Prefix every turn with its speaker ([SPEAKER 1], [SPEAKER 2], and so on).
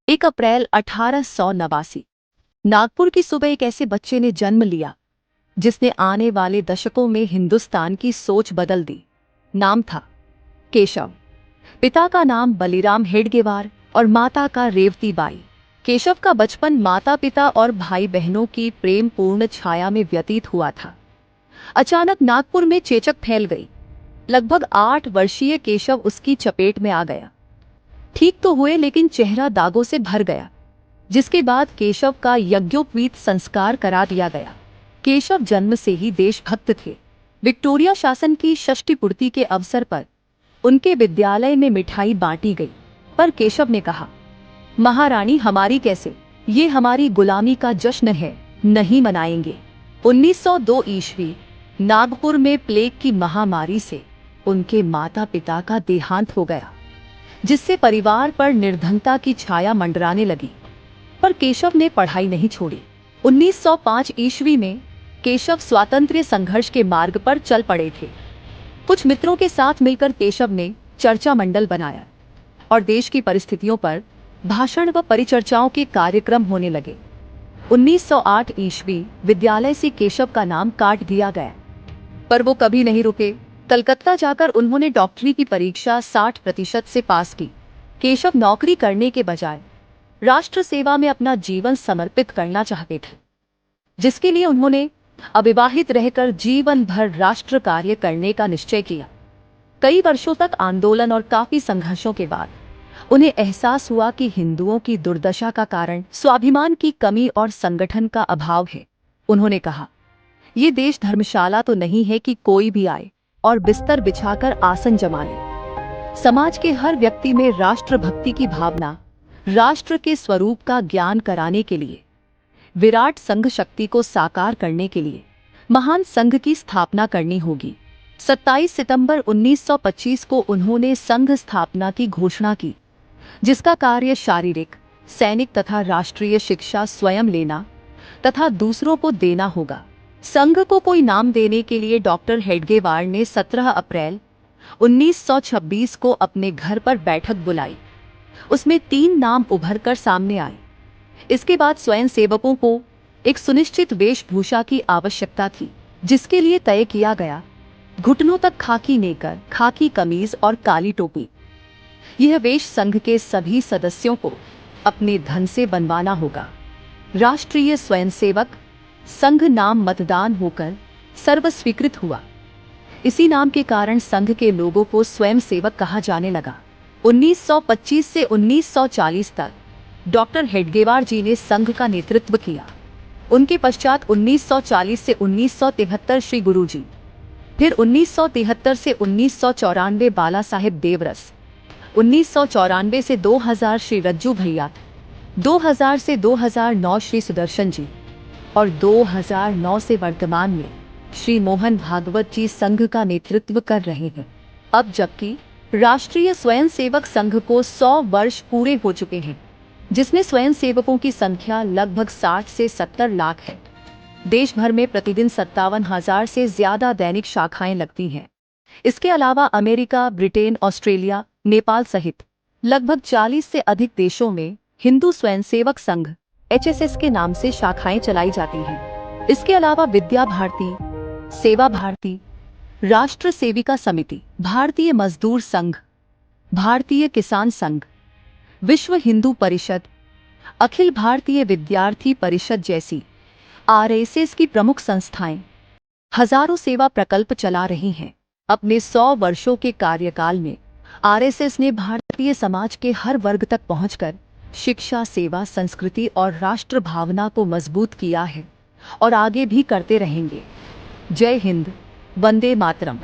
[SPEAKER 1] 1 अप्रैल 1889। नागपुर की सुबह एक ऐसे बच्चे ने जन्म लिया जिसने आने वाले दशकों में हिंदुस्तान की सोच बदल दी। नाम था केशव। पिता का नाम बलिराम हेडगेवार और माता का रेवती बाई। केशव का बचपन माता पिता और भाई बहनों की प्रेमपूर्ण छाया में व्यतीत हुआ था। अचानक नागपुर में चेचक फैल गई। लगभग 8 वर्षीय केशव उसकी चपेट में आ गया। ठीक तो हुए, लेकिन चेहरा दागों से भर गया, जिसके बाद केशव का यज्ञोपवीत संस्कार करा दिया गया। केशव जन्म से ही देशभक्त थे। विक्टोरिया शासन की षष्ठी पूर्ति के अवसर पर उनके विद्यालय में मिठाई बांटी गई, पर केशव ने कहा, महारानी हमारी कैसे, ये हमारी गुलामी का जश्न है, नहीं मनाएंगे। 1902 ईस्वी नागपुर में प्लेग की महामारी से उनके माता पिता का देहांत हो गया, जिससे परिवार पर निर्धनता की छाया मंडराने लगी। पर केशव ने पढ़ाई नहीं छोड़ी। 1905 ईस्वी में केशव स्वातंत्र्य संघर्ष के मार्ग पर चल पड़े थे। कुछ मित्रों के साथ मिलकर केशव ने चर्चा मंडल बनाया और देश की परिस्थितियों पर भाषण व परिचर्चाओं के कार्यक्रम होने लगे। 1908 ईस्वी विद्यालय से केशव का नाम काट दिया गया, पर वो कभी नहीं रुके। कलकत्ता जाकर उन्होंने डॉक्टरी की परीक्षा 60% से पास की। केशव नौकरी करने के बजाय राष्ट्र सेवा में अपना जीवन समर्पित करना चाहते थे, जिसके लिए उन्होंने अविवाहित रहकर जीवन भर राष्ट्र कार्य करने का निश्चय किया। कई वर्षों तक आंदोलन और काफी संघर्षों के बाद उन्हें एहसास हुआ कि हिंदुओं की दुर्दशा का कारण स्वाभिमान की कमी और संगठन का अभाव है। उन्होंने कहा, ये देश धर्मशाला तो नहीं है कि कोई भी आए और बिस्तर बिछाकर आसन जमा ले। समाज के हर व्यक्ति में राष्ट्रभक्ति की भावना, राष्ट्र के स्वरूप का ज्ञान कराने के लिए, विराट संघ शक्ति को साकार करने के लिए महान संघ की स्थापना करनी होगी। 27 सितंबर 1925 को उन्होंने संघ स्थापना की घोषणा की, जिसका कार्य शारीरिक, सैनिक तथा राष्ट्रीय शिक्षा स्वयं लेना तथा दूसरों को देना होगा। संघ को कोई नाम देने के लिए डॉक्टर हेडगेवार ने 17 अप्रैल 1926 को अपने घर पर बैठक बुलाई। उसमें 3 नाम उभर कर सामने आए। इसके बाद स्वयंसेवकों को एक सुनिश्चित वेशभूषा की आवश्यकता थी, जिसके लिए तय किया गया घुटनों तक खाकी नेकर, खाकी कमीज और काली टोपी। यह वेश संघ के सभी सदस्यों को अपने धन से बनवाना होगा। राष्ट्रीय स्वयंसेवक संघ नाम मतदान होकर सर्वस्वीकृत हुआ। इसी नाम के कारण संघ के लोगों को स्वयंसेवक कहा जाने लगा। 1925 से 1940 तक डॉक्टर हेडगेवार जी ने संघ का नेतृत्व किया। उनके पश्चात 1940 से 1973 श्री गुरुजी, फिर 1973 से 1994 बाला साहेब देवरस, 1994 से 2000 श्री रज्जू भैया, 2000 से 2009 श्री सुदर्शन जी और 2009 से वर्तमान में श्री मोहन भागवत जी संघ का नेतृत्व कर रहे हैं। अब जबकि राष्ट्रीय स्वयंसेवक संघ को 100 वर्ष पूरे हो चुके हैं, जिसमें स्वयंसेवकों की संख्या लगभग 60 से 70 लाख है। देश भर में प्रतिदिन 57,000 से ज्यादा दैनिक शाखाएं लगती हैं। इसके अलावा अमेरिका, ब्रिटेन, ऑस्ट्रेलिया, नेपाल सहित लगभग 40 से अधिक देशों में हिंदू स्वयंसेवक संघ HSS के नाम से शाखाएं चलाई जाती हैं। इसके अलावा विद्या भारती, सेवा भारती, राष्ट्र सेविका समिति, भारतीय मजदूर संघ, भारतीय किसान संघ, विश्व हिंदू परिषद, अखिल भारतीय विद्यार्थी परिषद जैसी RSS की प्रमुख संस्थाएं हजारों सेवा प्रकल्प चला रही हैं। अपने 100 वर्षों के कार्यकाल में RSS ने भारतीय समाज के हर वर्ग तक पहुंचकर शिक्षा, सेवा, संस्कृति और राष्ट्र भावना को मजबूत किया है और आगे भी करते रहेंगे। जय हिंद, वंदे मातरम।